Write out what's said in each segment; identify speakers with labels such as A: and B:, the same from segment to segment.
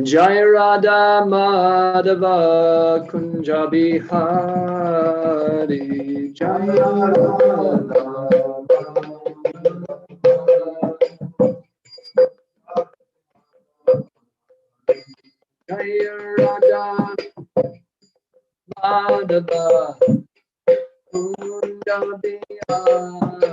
A: Jai Radha Madhava Kunja Bihari Jai Radha Jai Radha Madhava Kunja Bihari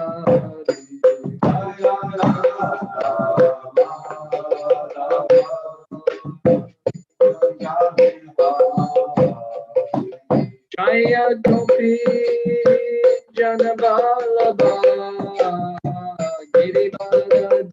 A: Jaya Gopi Janabalaba Girivaradari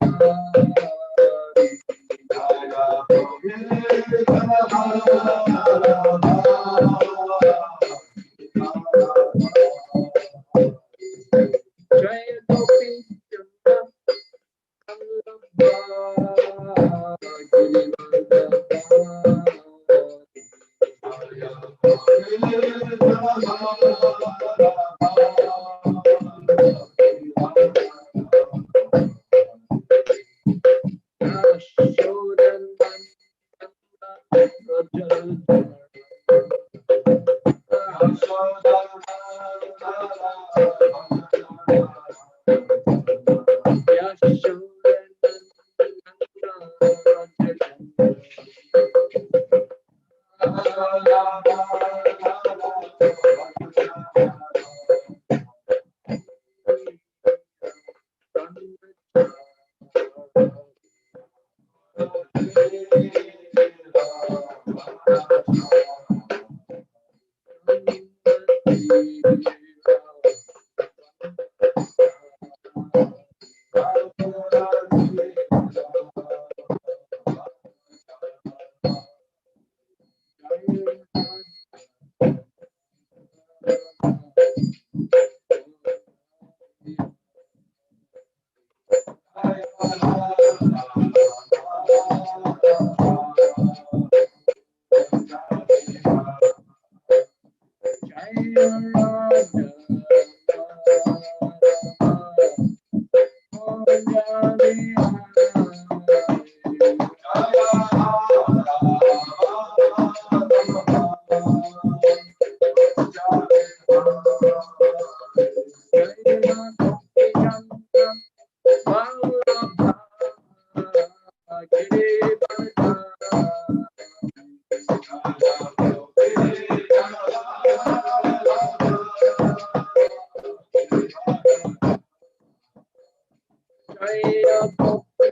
A: Jaya Gopi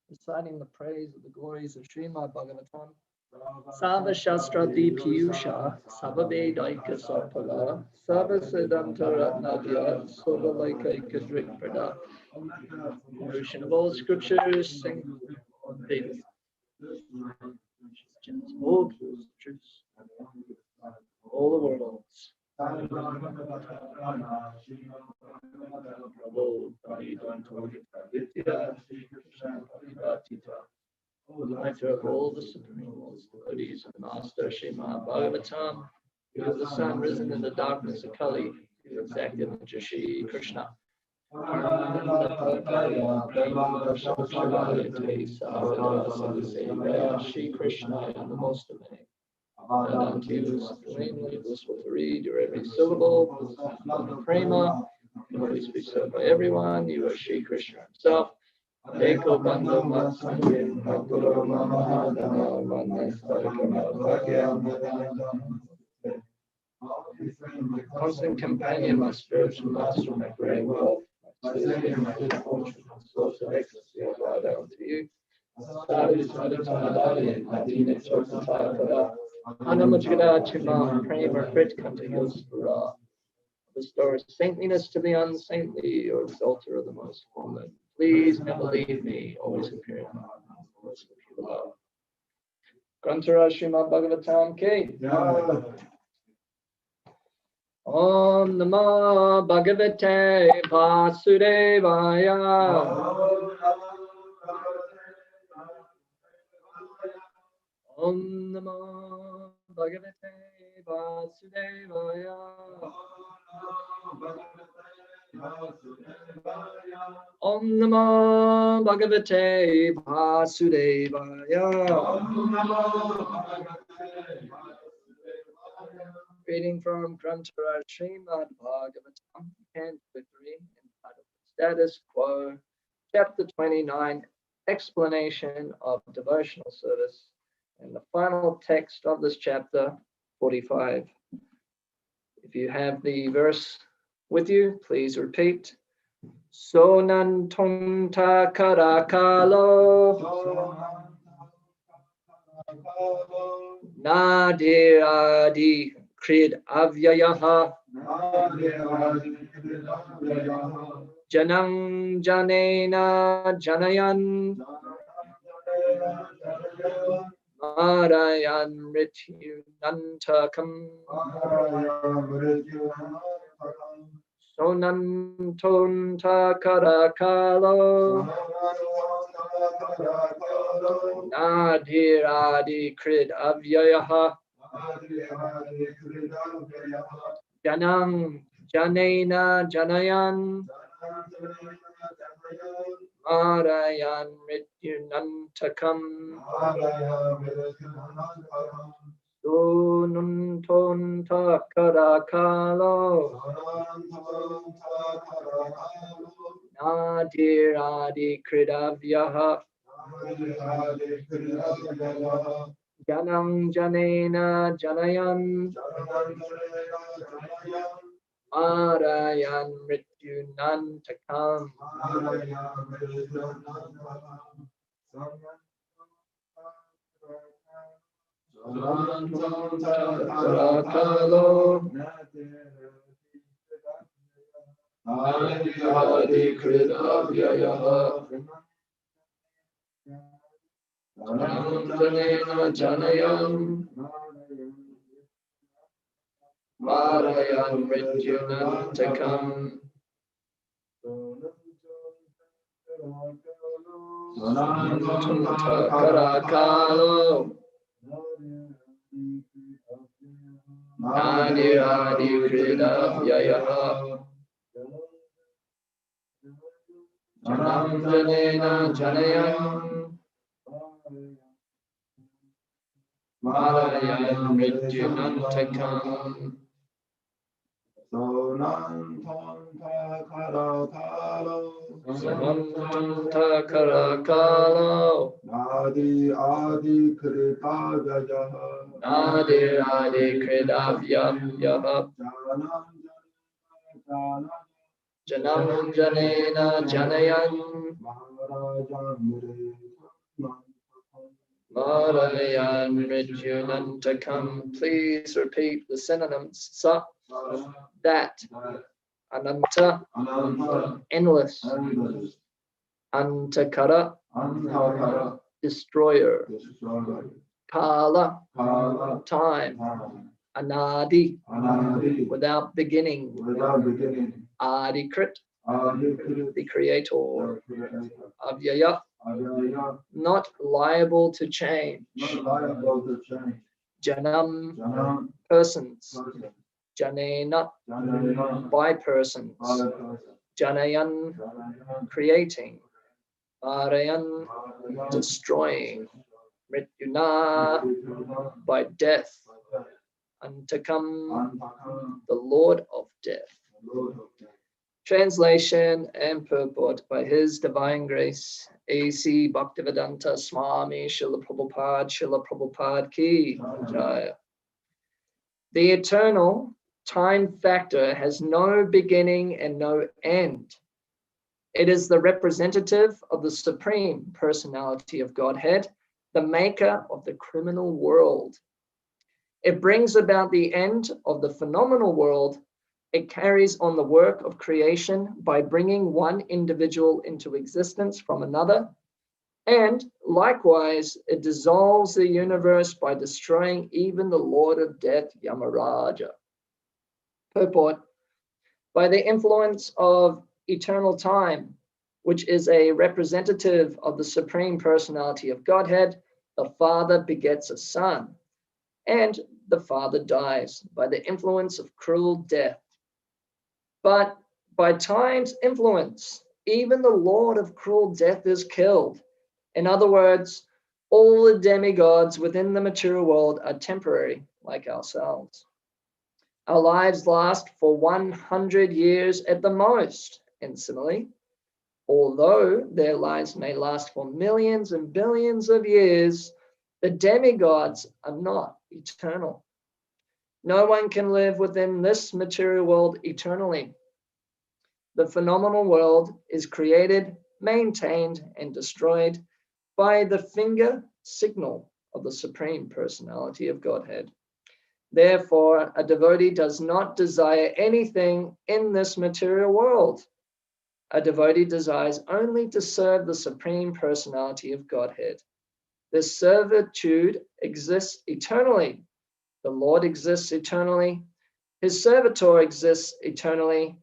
B: Reciting the praise of the glories of Srimad Bhagavatam. Sava Shastra Dipyusha, Sava Vedaika Sarpala, Sava Siddhanta Ratnavya, Sova Laikaika Drikprada. Narration of all scriptures, sing Vedas. All truths, all the worlds. Lighter of all the supreme devotees of Master Srimad Bhagavatam, who is the sun risen in the darkness of Kali, who is active in Shri Krishna. Shri Krishna and the most of many. And unto you is supremely blissful to read your every syllable, the prema, you always be said by everyone, you are Shri Krishna himself. Eko Bandho Matsangye, Makuro Mahadana, constant companion, my spiritual master, my great wealth, my fortune, my source of ecstasy, I bow down to you. Sadhu Sadhu Sadhu, Adina Chotata, Anamajgada Chima, Prema Krit Kanta Yospura. Restore saintliness to the unsaintly, or exalter of the most fallen. Please never leave me, always appear in my voice of pure love. Grantara Srimad Bhagavatam K. Om Namah Bhagavate Vasudevaya. Om Namah Bhagavate Vasudevaya. Om Namah Bhagavate Vasudevaya. Reading from Grantara Srimad Bhagavatam, Canto 3, entitled Status Quo, Chapter 29, Explanation of Devotional Service, and the final text of this chapter, 45. If you have the verse with you, please repeat. Sonantonta karakalo nadiradi krid avyayaha janang janena janayan marayan mrityunantakam sonantonta karakalo nadiradi krid avyayaha janang janena janayan Marayan Mrityunantakam Sununtontakara Nadiradi Kridavyaha Janam Janena Janayan Marayan Mrityunantakam Rakalo Adi Kridavyaha Janam Janayam Marayan Mrityunantakam Karakalo Adi Kridavyaha Janam Janena Janayam Marayan Mrityunantakam Karakalo
A: Adi Kridavyaha
B: Adi Kridavyaha Janam Janena Janayan Marayan Mrityunantakam. Please repeat the synonyms. Sa, that. Ananta, endless. Antakara, destroyer. Kala, time. Anadi, without beginning. Adikrit, the creator. Avyaya, not liable to change. Janam, persons. Janena, by persons. Janayan, creating. Marayan, destroying. Mrityuna, by death. Antakam, the Lord of death. Translation and purport by His Divine Grace, A.C. Bhaktivedanta Swami Srila Prabhupada Ki Jaya. The eternal time factor has no beginning and no end. It is the representative of the Supreme Personality of Godhead, the maker of the criminal world. It brings about the end of the phenomenal world. It carries on the work of creation by bringing one individual into existence from another. And likewise, it dissolves the universe by destroying even the Lord of Death, Yamaraja. Purport: by the influence of eternal time, which is a representative of the Supreme Personality of Godhead, the Father begets a Son, and the Father dies by the influence of cruel death. But by time's influence, even the Lord of cruel death is killed. In other words, all the demigods within the material world are temporary, like ourselves. Our lives last for 100 years at the most, and similarly, although their lives may last for millions and billions of years, the demigods are not eternal. No one can live within this material world eternally. The phenomenal world is created, maintained, and destroyed by the finger signal of the Supreme Personality of Godhead. Therefore, a devotee does not desire anything in this material world. A devotee desires only to serve the Supreme Personality of Godhead. This servitude exists eternally. The Lord exists eternally. His servitor exists eternally.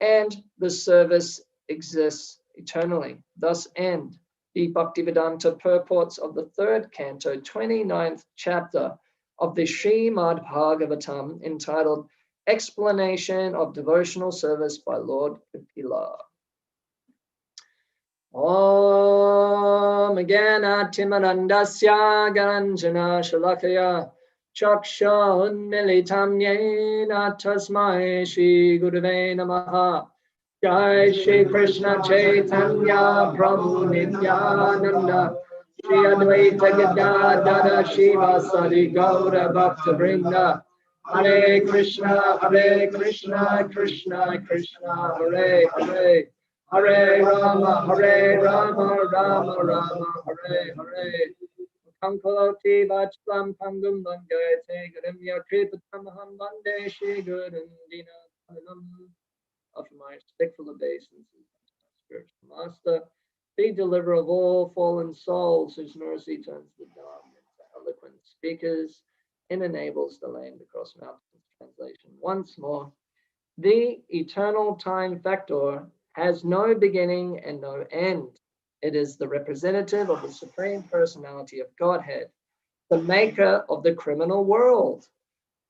B: And the service exists eternally. Thus end the Bhaktivedanta purports of the 3rd canto, 29th chapter of the Srimad Bhagavatam, entitled Explanation of Devotional Service by Lord Kapila. Om Gana Timarandasya Ganjana Shalakaya Chaksha Unmilitam Yena Tasmai Shri Gurave Namaha. Jai Shri Krishna Chaitanya Prabhu Nityananda Shri Advaita Gadadara Shiva Sadi Gaura Bhakta Vrinda. Hare Krishna, Krishna Krishna, Hare Hare. Hare Rama, Rama Rama, Hare Hare. Kankaloti Vachlam Pangum Bangayate Garimya Kripatamaham Bande Shri Gurun Dina Palam. Offer my respectful obeisances to my spiritual master, the deliverer of all fallen souls, whose mercy turns the dumb into eloquent speakers and enables the lame to cross mountains. Translation once more. The eternal time factor has no beginning and no end. It is the representative of the Supreme Personality of Godhead, the maker of the criminal world.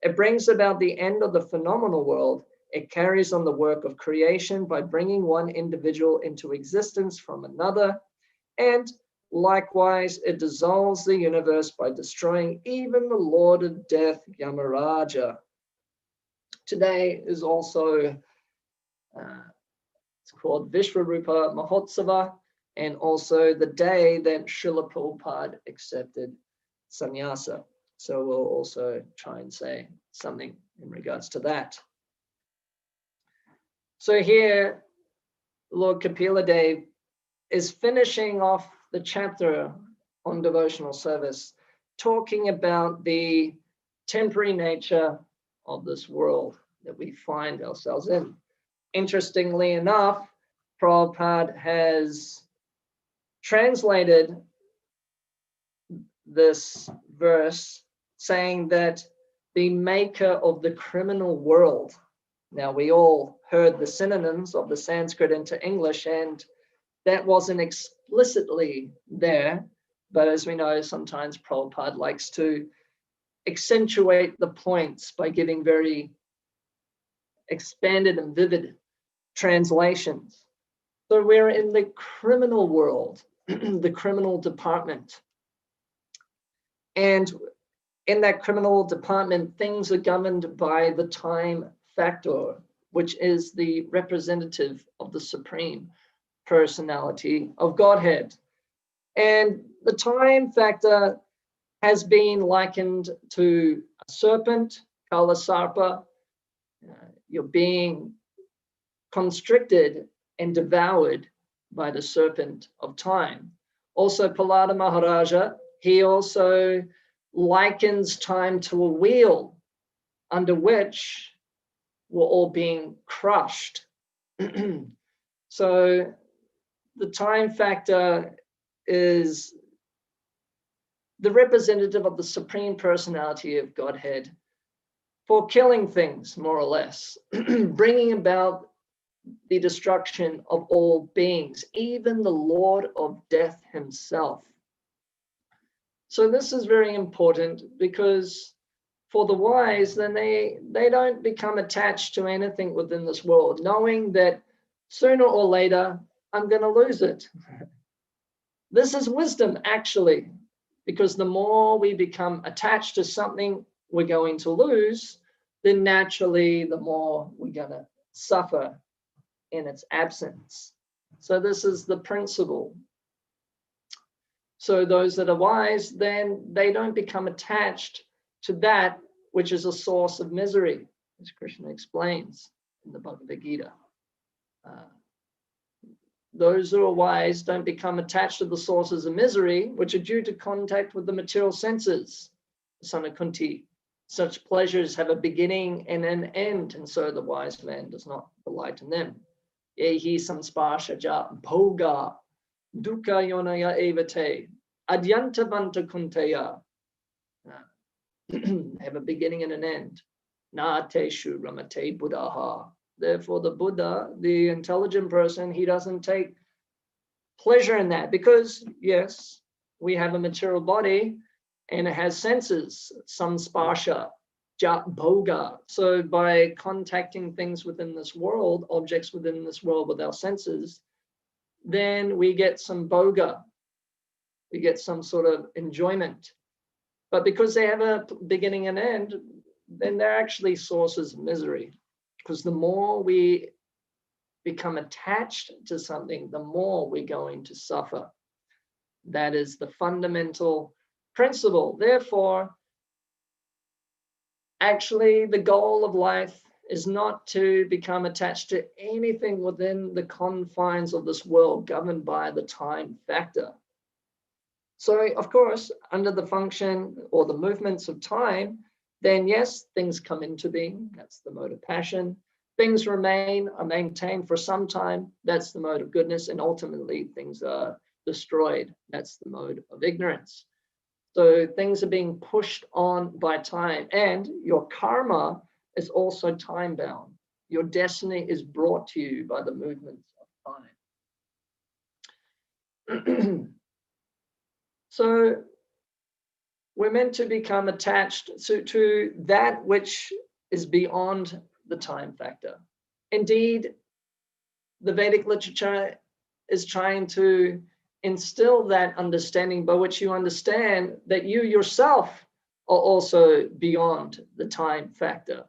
B: It brings about the end of the phenomenal world. It carries on the work of creation by bringing one individual into existence from another, and likewise, it dissolves the universe by destroying even the Lord of Death, Yamaraja. Today is also it's called Vishwarupa Mahotsava, and also the day that Srila Prabhupada accepted sannyasa. So we'll also try and say something in regards to that. So here, Lord Kapila Dev is finishing off the chapter on devotional service, talking about the temporary nature of this world that we find ourselves in. Interestingly enough, Prabhupada has translated this verse saying that the maker of the criminal world. Now, we all heard the synonyms of the Sanskrit into English, and that wasn't explicitly there. But as we know, sometimes Prabhupada likes to accentuate the points by giving very expanded and vivid translations. So we're in the criminal world, the criminal department. And in that criminal department, things are governed by the time factor, which is the representative of the Supreme Personality of Godhead. And the time factor has been likened to a serpent, Kala Sarpa. You're being constricted and devoured by the serpent of time. Also, Palada Maharaja, he also likens time to a wheel under which we're all being crushed. So the time factor is the representative of the Supreme Personality of Godhead for killing things, more or less, bringing about the destruction of all beings, even the Lord of Death himself. So this is very important, because for the wise, then they don't become attached to anything within this world, knowing that sooner or later, I'm going to lose it. This is wisdom, actually, because the more we become attached to something we're going to lose, then naturally, the more we're going to suffer in its absence. So this is the principle. So those that are wise, then they don't become attached to that which is a source of misery, as Krishna explains in the Bhagavad Gita. Those who are wise don't become attached to the sources of misery, which are due to contact with the material senses. Son of Kunti, such pleasures have a beginning and an end, and so the wise man does not delight in them. Yehi samsparshaja bhoga dukkha yonaya evate adyantavanta kunteya. Have a beginning and an end. Na teshu ramate buddhaha. Therefore, the Buddha, the intelligent person, he doesn't take pleasure in that, because yes, we have a material body and it has senses, samsparsha, bhoga. So by contacting things within this world, objects within this world with our senses, then we get some boga, we get some sort of enjoyment. But because they have a beginning and end, then they're actually sources of misery. Because the more we become attached to something, the more we're going to suffer. That is the fundamental principle. Therefore, actually, the goal of life is not to become attached to anything within the confines of this world governed by the time factor. So, of course, under the function or the movements of time, then yes, things come into being. That's the mode of passion. Things are maintained for some time. That's the mode of goodness. And ultimately, things are destroyed. That's the mode of ignorance. So things are being pushed on by time. And your karma is also time bound. Your destiny is brought to you by the movements of time. So we're meant to become attached to that which is beyond the time factor. Indeed, the Vedic literature is trying to instill that understanding by which you understand that you yourself are also beyond the time factor.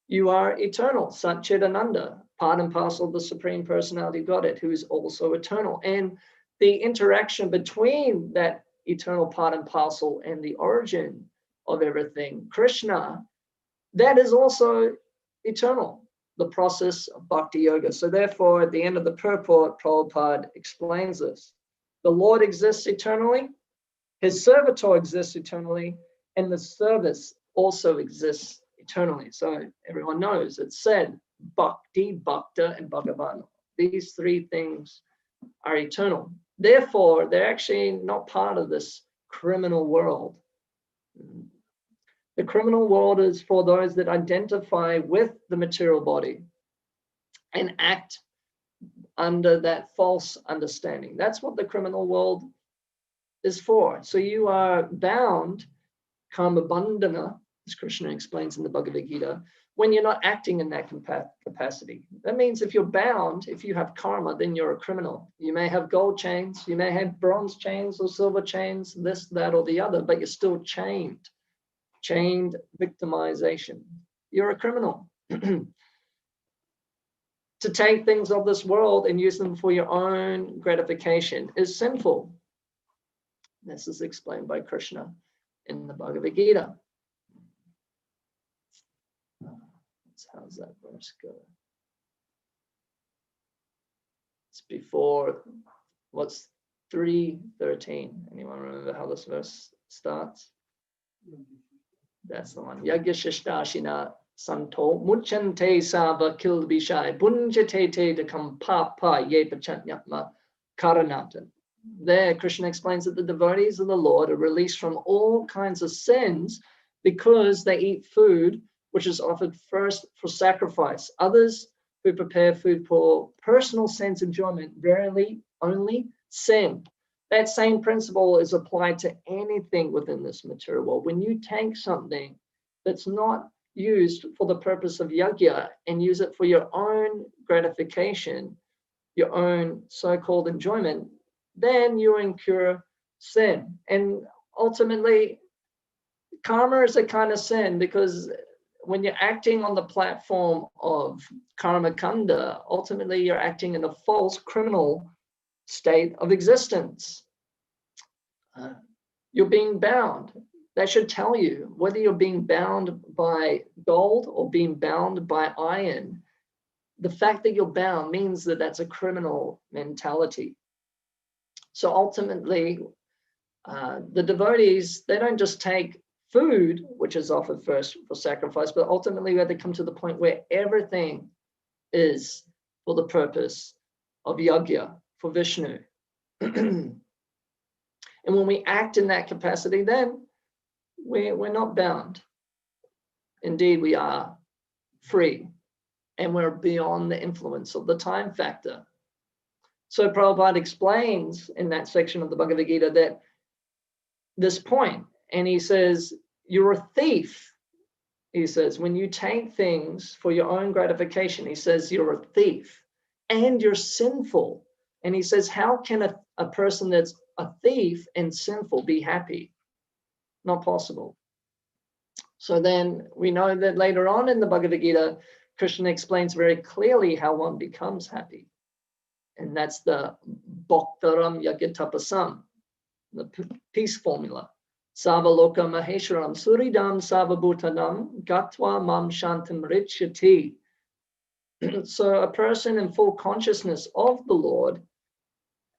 B: You are eternal, Satchidananda, part and parcel of the Supreme Personality of Godhead, who is also eternal. And the interaction between that eternal part and parcel and the origin of everything, Krishna, that is also eternal, the process of bhakti yoga. So therefore, at the end of the purport, Prabhupada explains this. The Lord exists eternally, his servitor exists eternally, and the service also exists eternally. So everyone knows it's said, bhakti, bhakta, and bhagavan. These three things are eternal. Therefore, they're actually not part of this criminal world. The criminal world is for those that identify with the material body and act under that false understanding. That's what the criminal world is for. So you are bound, karma bandhana, as Krishna explains in the Bhagavad Gita, when you're not acting in that capacity. That means if you're bound, if you have karma, then you're a criminal. You may have gold chains, you may have bronze chains or silver chains, this, that, or the other, but you're still chained. Chained victimization. You're a criminal. To take things of this world and use them for your own gratification is sinful. This is explained by Krishna in the Bhagavad Gita. How's that verse go? It's before, what's 3:13? Anyone remember how this verse starts? That's the one. Yagyashashtashina santo muchante sava kilbishai bunjate te dekam papa ye pachanyatma karanatan. There, Krishna explains that the devotees of the Lord are released from all kinds of sins because they eat food which is offered first for sacrifice. Others who prepare food for personal sense enjoyment rarely only sin. That same principle is applied to anything within this material world. When you take something that's not used for the purpose of yajna and use it for your own gratification, your own so-called enjoyment, then you incur sin. And ultimately, karma is a kind of sin because when you're acting on the platform of karma kanda, ultimately you're acting in a false criminal state of existence. You're being bound. That should tell you whether you're being bound by gold or being bound by iron. The fact that you're bound means that that's a criminal mentality. So ultimately, the devotees, they don't just take food, which is offered first for sacrifice, but ultimately we have to come to the point where everything is for the purpose of yajna, for Vishnu. And when we act in that capacity, then we're not bound. Indeed, we are free, and we're beyond the influence of the time factor. So Prabhupada explains in that section of the Bhagavad Gita that this point, and he says, you're a thief. He says, when you take things for your own gratification, he says, you're a thief. and you're sinful. And he says, how can a person that's a thief and sinful be happy? Not possible. So then we know that later on in the Bhagavad Gita, Krishna explains very clearly how one becomes happy. And that's the Bhaktaram Yagyatapasam, the peace formula. Savaloka Maheshwaram Suridam Savabhutanam Gatva Mam Shantam Richyati. So a person in full consciousness of the Lord,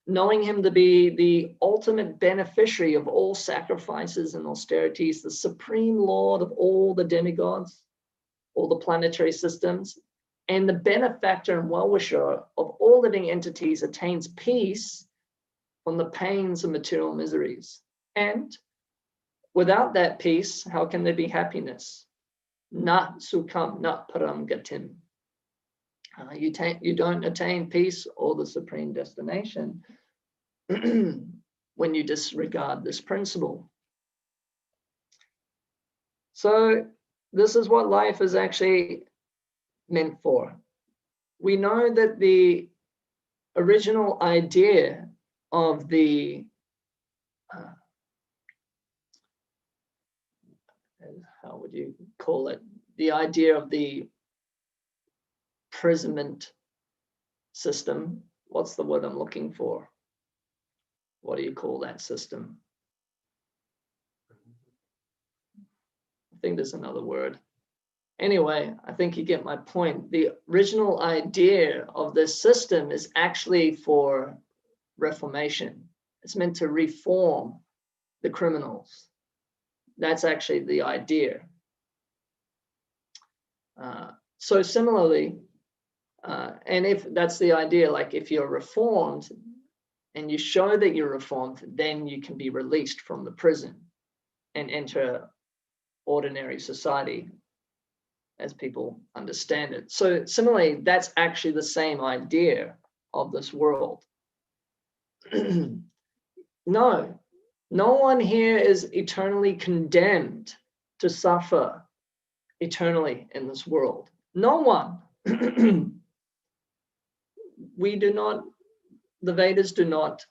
B: knowing him to be the ultimate beneficiary of all sacrifices and austerities, the supreme Lord of all the demigods, all the planetary systems, and the benefactor and well-wisher of all living entities, attains peace from the pains of material miseries. And without that peace, how can there be happiness? Na sukham, na param gatim. You don't attain peace or the supreme destination when you disregard this principle. So this is what life is actually meant for. We know that the original idea of the how would you call it? The idea of the imprisonment system. What's the word I'm looking for? What do you call that system? I think there's another word. Anyway, I think you get my point. The original idea of this system is actually for reformation. It's meant to reform the criminals. That's actually the idea. So similarly, and if that's the idea, like if you're reformed and you show that you're reformed, then you can be released from the prison and enter ordinary society as people understand it. So similarly, that's actually the same idea of this world. No one here is eternally condemned to suffer eternally in this world. No one. The Vedas do not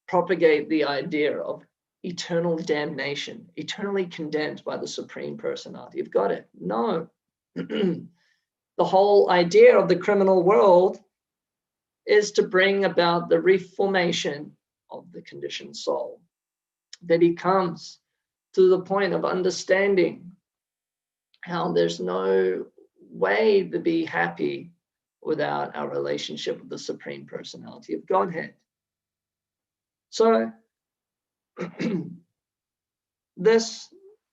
B: propagate the idea of eternal damnation, eternally condemned by the Supreme Personality of Godhead. No. The whole idea of the criminal world is to bring about the reformation of the conditioned soul, that he comes to the point of understanding how there's no way to be happy without our relationship with the Supreme Personality of Godhead. So this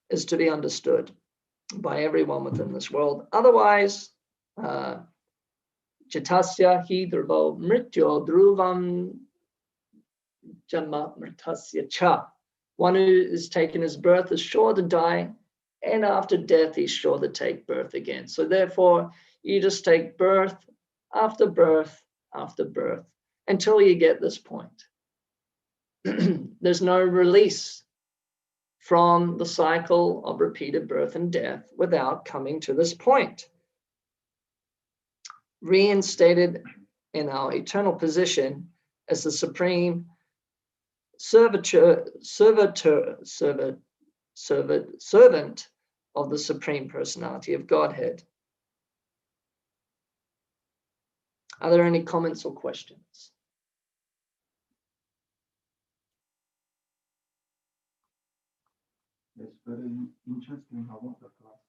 B: is to be understood by everyone within this world. Otherwise, Jatasya hi dhruvo mrityo dhruvam janma mritasya cha. One who is taken his birth is sure to die, and after death he's sure to take birth again. So therefore, you just take birth after birth after birth until you get this point. There's no release from the cycle of repeated birth and death without coming to this point. Reinstated in our eternal position as the supreme servant of the Supreme Personality of Godhead. Are there any comments or questions?
A: It's very interesting about the class.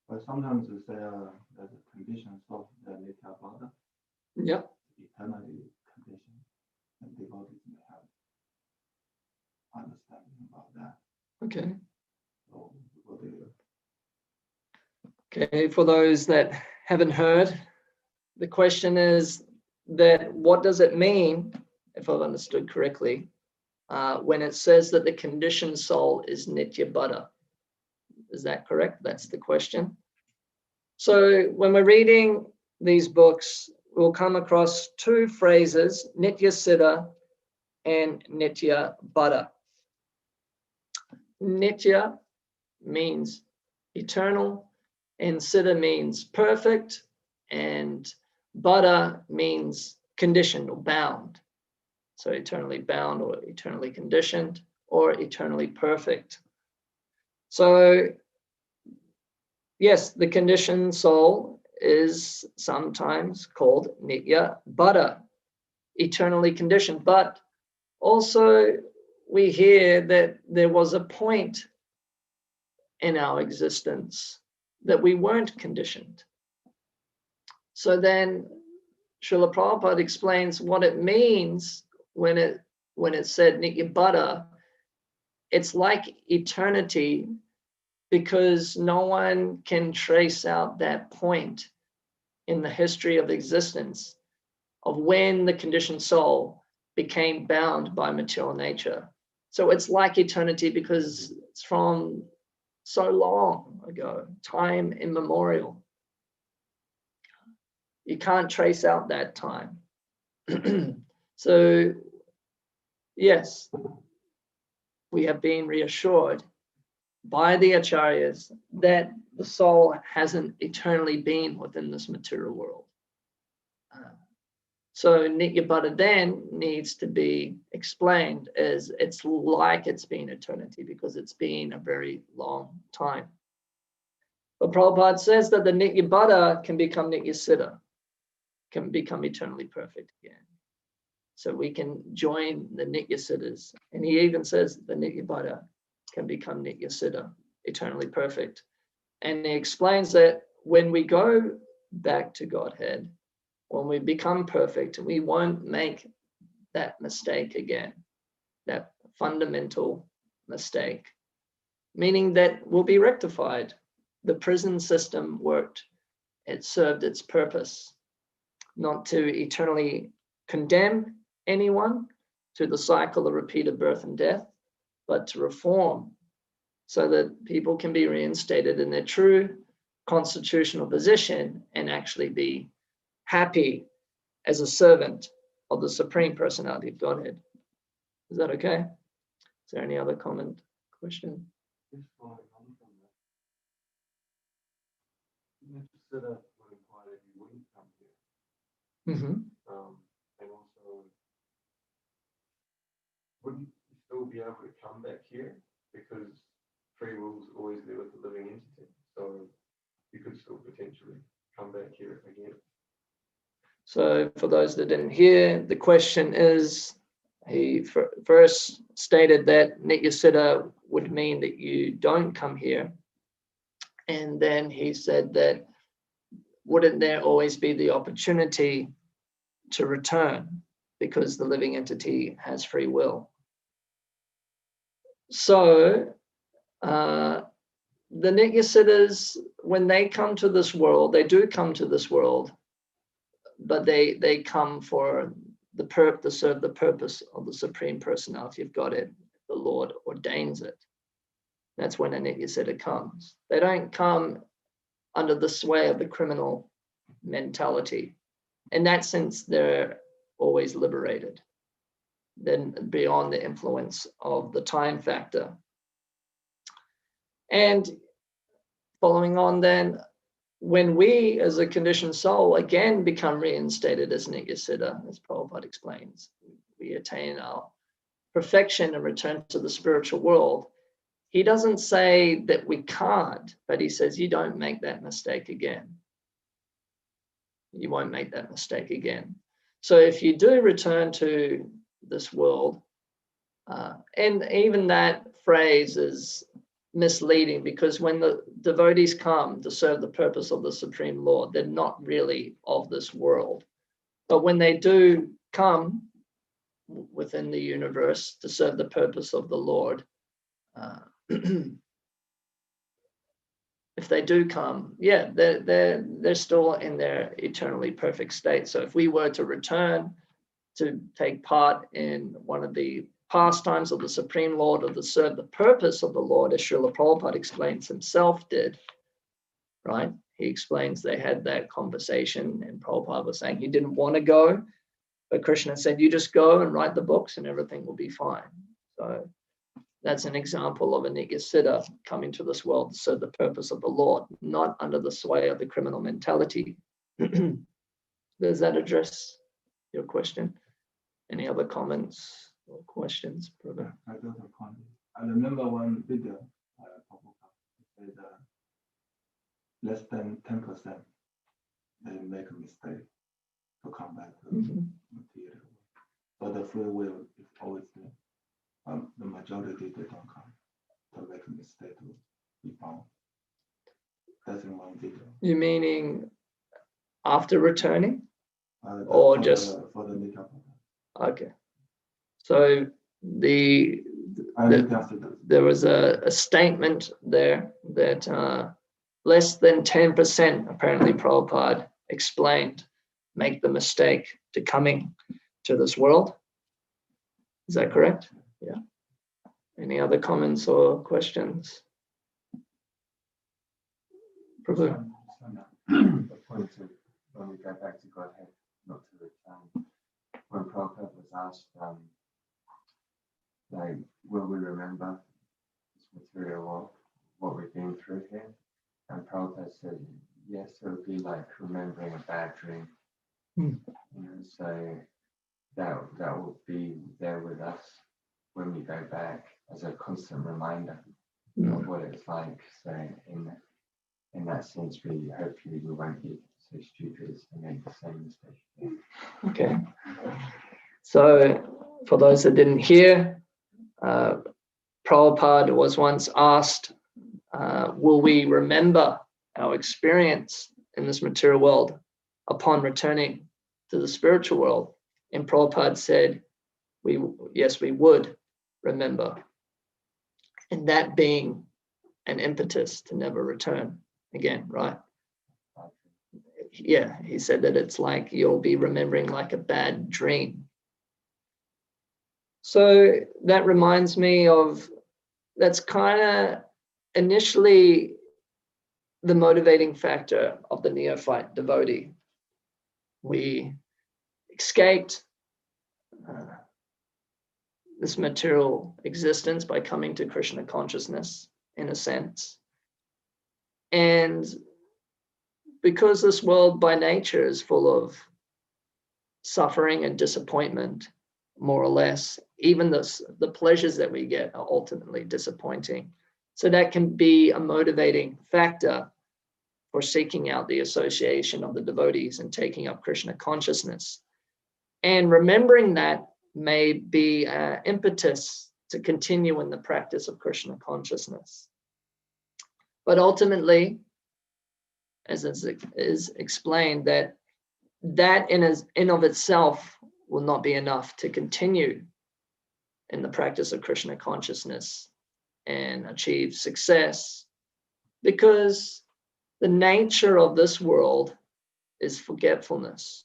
A: But sometimes we say there's a condition of the Nitya Bada,
B: Yep.
A: eternally conditioned, and devotees may have understanding about that.
B: Okay.
A: So what do you?
B: Okay, for those that haven't heard, the question is that what does it mean, if I've understood correctly, when it says that the conditioned soul is Nitya Buddha? Is that correct? That's the question. So when we're reading these books, we'll come across two phrases, Nitya Siddha and Nitya Buddha. Nitya means eternal, and Siddha means perfect, and Bada means conditioned or bound. So eternally bound or eternally conditioned or eternally perfect. So yes, the conditioned soul is sometimes called nitya bada, eternally conditioned. But also we hear that there was a point in our existence that we weren't conditioned. So then Srila Prabhupada explains what it means when it said nitya bada. It's like eternity, because no one can trace out that point in the history of existence of when the conditioned soul became bound by material nature. So it's like eternity because it's from so long ago, time immemorial. You can't trace out that time. So yes, we have been reassured by the acharyas that the soul hasn't eternally been within this material world. So Nityabhata then needs to be explained as it's like it's been eternity because it's been a very long time. But Prabhupada says that the Nityabhata can become Nityasiddha, can become eternally perfect again. So we can join the Nityasiddhas. And he even says the Nityabhata can become Nityasiddha, eternally perfect. And he explains that when we go back to Godhead, when we become perfect, we won't make that mistake again, that fundamental mistake, meaning that we'll be rectified. The prison system worked, it served its purpose, not to eternally condemn anyone to the cycle of repeated birth and death, but to reform so that people can be reinstated in their true constitutional position and actually be happy as a servant of the Supreme Personality of Godhead. Is that okay? Is there any other comment, question?
A: Just following on from that. You just said that would imply that you wouldn't come here. And also, wouldn't you still be able to come back here? Because free will is always there with the living entity. So you could still potentially come back here again.
B: So for those that didn't hear, the question is, he first stated that Nityasiddha would mean that you don't come here. And then he said that wouldn't there always be the opportunity to return because the living entity has free will? So the Nityasiddhas, when they come to this world, they do come to this world, but they come for to serve the purpose of the Supreme Personality of Godhead. The Lord ordains it. That's when a Nityasiddha comes. They don't come under the sway of the criminal mentality. In that sense, they're always liberated. Then beyond the influence of the time factor. And following on then, when we as a conditioned soul again become reinstated as Nityasiddha, as Prabhupada explains, we attain our perfection and return to the spiritual world. He doesn't say that we can't, but he says you don't make that mistake again. You won't make that mistake again. So if you do return to this world, and even that phrase is misleading, because when the devotees come to serve the purpose of the Supreme Lord, they're not really of this world. But when they do come within the universe to serve the purpose of the Lord, if they do come, yeah, they're still in their eternally perfect state. So if we were to return to take part in one of the pastimes of the Supreme Lord or to serve the purpose of the Lord, as Srila Prabhupada explains himself did, right? He explains they had that conversation and Prabhupada was saying he didn't want to go, but Krishna said, you just go and write the books and everything will be fine. So that's an example of a Nityasiddha coming to this world to serve the purpose of the Lord, not under the sway of the criminal mentality. Does that address your question? Any other comments or questions, brother?
C: I got a comment. I remember one video, said less than 10%, they make a mistake to come back to material. But the free will is always there. The majority, they don't come to make a mistake to be found. That's in one video.
B: You meaning after returning? Or just
C: for the Nika.
B: okay. So there was a statement there that less than 10%, apparently Prabhupada explained, make the mistake to coming to this world. Is that correct? Yeah. Any other comments or questions? Prabhu?
A: The point of when we go back to Godhead, not to return. When Prabhupada was asked, like, will we remember this material world, what we've been through here? And Prabhupada said, yes, it would be like remembering a bad dream. You know, so that will be there with us when we go back as a constant reminder of what it's like. So in that sense, hopefully we won't be so stupid as to make the same mistake.
B: Okay. So for those that didn't hear, Prabhupada was once asked, will we remember our experience in this material world upon returning to the spiritual world? And Prabhupada said, yes, we would remember. And that being an impetus to never return again, right? Yeah, he said that it's like you'll be remembering like a bad dream. So that reminds me of, that's kind of initially the motivating factor of the neophyte devotee. We escaped this material existence by coming to Krishna consciousness, in a sense. And because this world by nature is full of suffering and disappointment, more or less, even the pleasures that we get are ultimately disappointing. So that can be a motivating factor for seeking out the association of the devotees and taking up Krishna consciousness. And remembering that may be an impetus to continue in the practice of Krishna consciousness. But ultimately, as is explained, that in of itself will not be enough to continue in the practice of Krishna consciousness and achieve success, because the nature of this world is forgetfulness.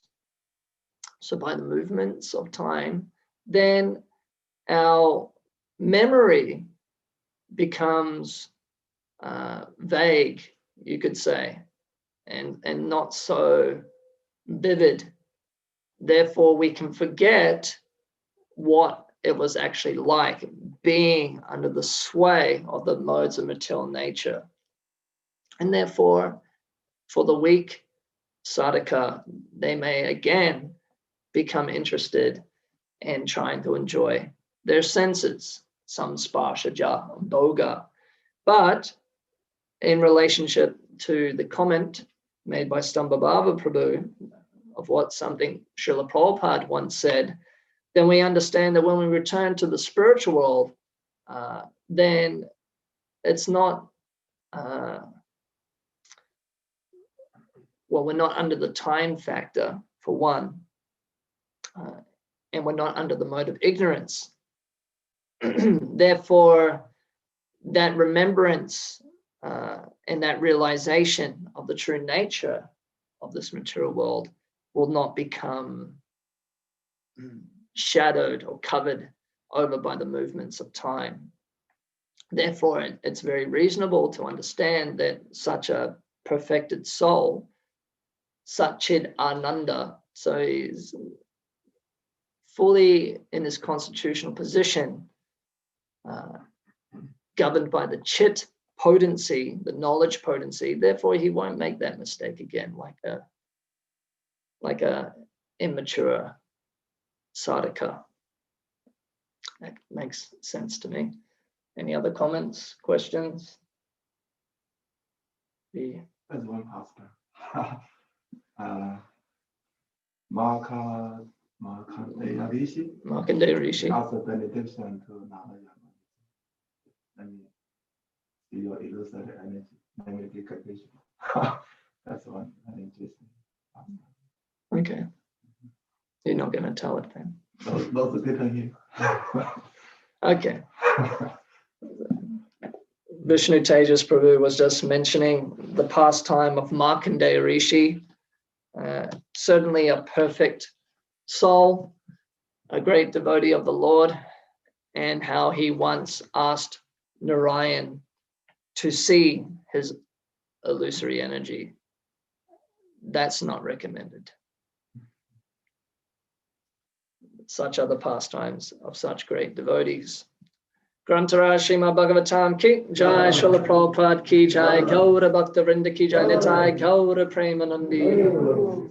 B: So by the movements of time, then our memory becomes vague, you could say, and not so vivid. Therefore, we can forget what it was actually like being under the sway of the modes of material nature. And therefore, for the weak sadhaka, they may again become interested in trying to enjoy their senses, some sparshaja, bhoga. But in relationship to the comment made by Stambhabhava Prabhu of what something Srila Prabhupada once said, then we understand that when we return to the spiritual world, then it's not, we're not under the time factor, for one, and we're not under the mode of ignorance. Therefore, that remembrance and that realization of the true nature of this material world will not become shadowed or covered over by the movements of time. Therefore, it's very reasonable to understand that such a perfected soul, Satchid Ananda, so he's fully in his constitutional position, governed by the chit potency, the knowledge potency. Therefore, he won't make that mistake again, like like a immature sadhaka. That makes sense to me. Any other comments, questions?
C: There's one pastor. Markandeya Rishi.
B: Markandeya Rishi.
C: Also benediction to Narayana. Let me see your illustrated energy. Let me take a picture. That's one interesting.
B: Okay. You're not going to tell it then.
C: Those are people here.
B: Okay. Vishnu Tejas Prabhu was just mentioning the pastime of Markandeya Rishi. Certainly a perfect soul, a great devotee of the Lord, and how he once asked Narayan to see his illusory energy. That's not recommended. Such are the pastimes of such great devotees. Grantara Srimad Bhagavatam ki jai, Srila Prabhupada ki jai, Gaura Bhakta Vrinda ki jai, Nitai Gaura Premanandi.